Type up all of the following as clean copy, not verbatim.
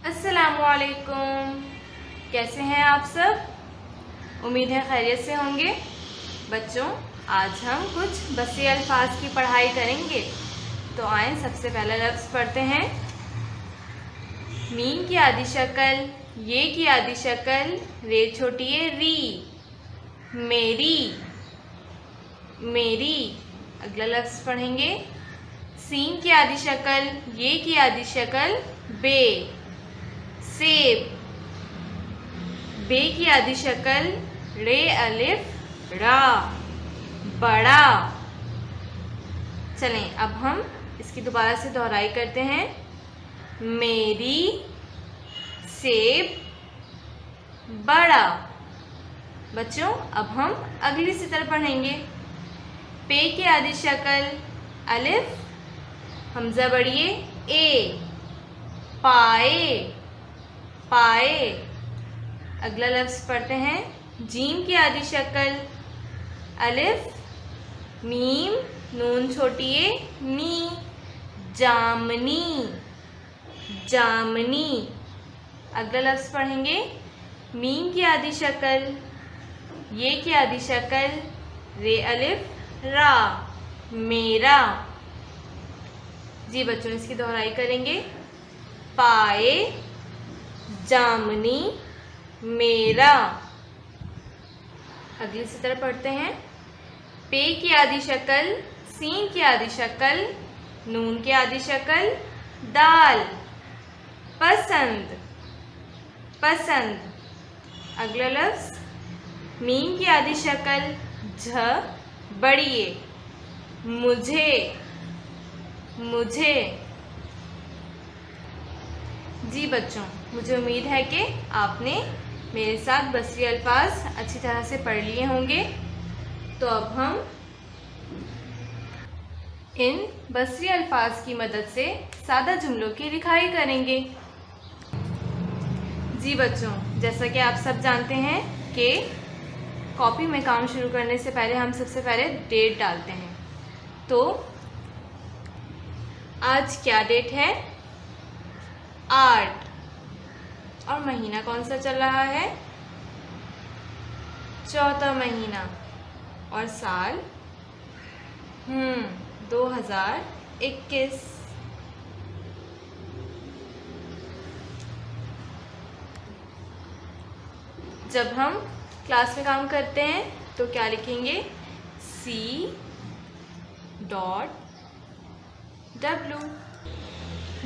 अस्सलामुअलैकुम। कैसे हैं आप सब? उम्मीद है खैरियत से होंगे। बच्चों, आज हम कुछ बसी अल्फाज की पढ़ाई करेंगे। तो आए सबसे पहला लफ्ज़ पढ़ते हैं। मीम की आधी शक्ल, ये की आधी शक्ल, रे छोटी है री, मेरी मेरी। अगला लफ्ज़ पढ़ेंगे। सीन की आधी शक्ल, ये की आधी शक्ल, बे, सेब। बे की आधी शक्ल, रे अलिफ रा, बड़ा। चलें अब हम इसकी दोबारा से दोहराई करते हैं। मेरी, सेब, बड़ा। बच्चों, अब हम अगली सतर पढ़ेंगे। पे की आधी शक्ल, अलिफ, हमजा बढ़िए ए, पाए पाए। अगला लफ्ज़ पढ़ते हैं। जीम की आधी शक्ल, अलिफ, मीम, नून छोटी ए, नी, जामनी जामनी। अगला लफ्ज़ पढ़ेंगे। मीम की आधी शक्ल, ये की आधी शक्ल, रे अलिफ रा, मेरा। जी बच्चों, इसकी दोहराई करेंगे। पाए, जामनी, मेरा। अगली सतर पढ़ते हैं। पे की आधी शक्ल, सीन की आधी शक्ल, नून की आधी शक्ल, दाल, पसंद पसंद। अगला लफ्ज़। मीम की आधी शक्ल, झ बढ़िए, मुझे मुझे। जी बच्चों, मुझे उम्मीद है कि आपने मेरे साथ बसरी अल्फाज अच्छी तरह से पढ़ लिए होंगे। तो अब हम इन बसरी अल्फाज की मदद से सादा जुमलों की लिखाई करेंगे। जी बच्चों, जैसा कि आप सब जानते हैं कि कॉपी में काम शुरू करने से पहले हम सबसे पहले डेट डालते हैं। तो आज क्या डेट है? 8। और महीना कौन सा चल रहा है? चौथा महीना। और साल 2021। जब हम क्लास में काम करते हैं तो क्या लिखेंगे? C.W।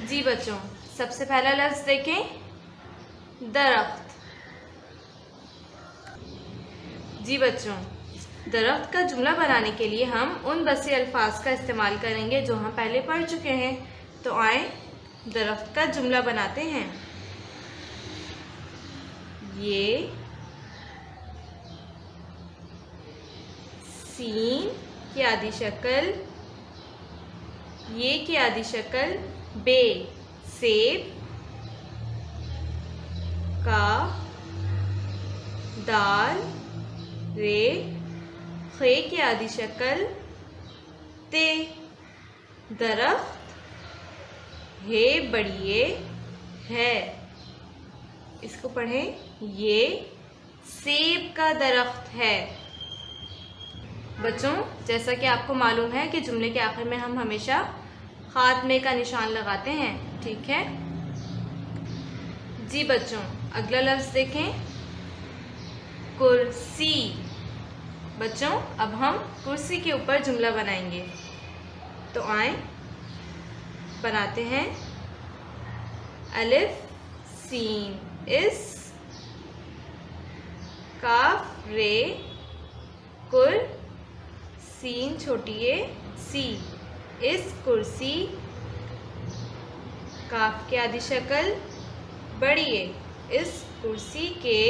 जी बच्चों, सबसे पहला लफ्ज़ देखें, दरख्त। जी बच्चों, दरख्त का जुमला बनाने के लिए हम उन बसी अल्फाज का इस्तेमाल करेंगे जो हम पहले पढ़ चुके हैं। तो आए दरख्त का जुमला बनाते हैं। ये सीन की आधी शक्ल, ये की आधी शक्ल, बे, सेब, का, दाल, रे, खे की आधी शक्ल, ते, दरख्त, हे बढ़िए, है। इसको पढ़ें। ये सेब का दरख्त है। बच्चों, जैसा कि आपको मालूम है कि जुमले के आखिर में हम हमेशा खात्मे का निशान लगाते हैं, ठीक है? जी बच्चों, अगला लफ्ज़ देखें, कुर्सी। बच्चों, अब हम कुर्सी के ऊपर जुमला बनाएंगे। तो आए बनाते हैं। अलिफ, सीन, इस, काफ, रे, कुर, सीन छोटी ए, सी, इस कुर्सी, काफ की आधी शक्ल, बड़ी ए, इस कुर्सी के,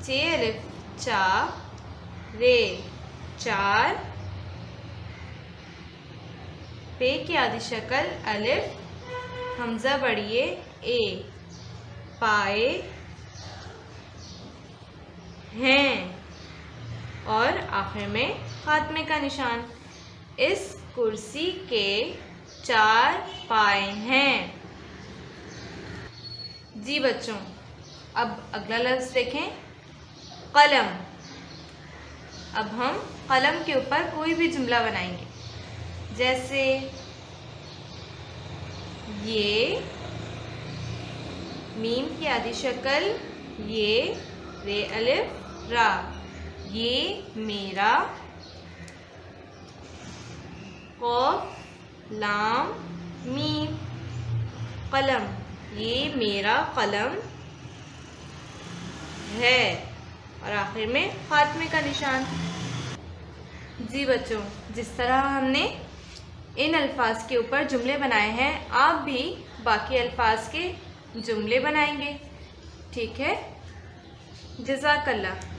चे अलिफ चा, रे, चार, पे की आधी शक्ल, अलिफ, हमजा बढ़िए ए, पाए, हैं। और आखिर में खात्मे का निशान। इस कुर्सी के 4 पाए हैं। जी बच्चों, अब अगला लफ्ज़ देखें, कलम। अब हम कलम के ऊपर कोई भी जुमला बनाएंगे, जैसे ये, मीम की आदि शक्ल ये, रे अलिफ रा, ये मेरा, कॉफ लाम मीम, कलम, ये मेरा कलम है, और आखिर में खात्मे का निशान। जी बच्चों, जिस तरह हमने इन अल्फाज के ऊपर जुमले बनाए हैं, आप भी बाकी अल्फाज के जुमले बनाएंगे। ठीक है, जज़ाकल्लाह।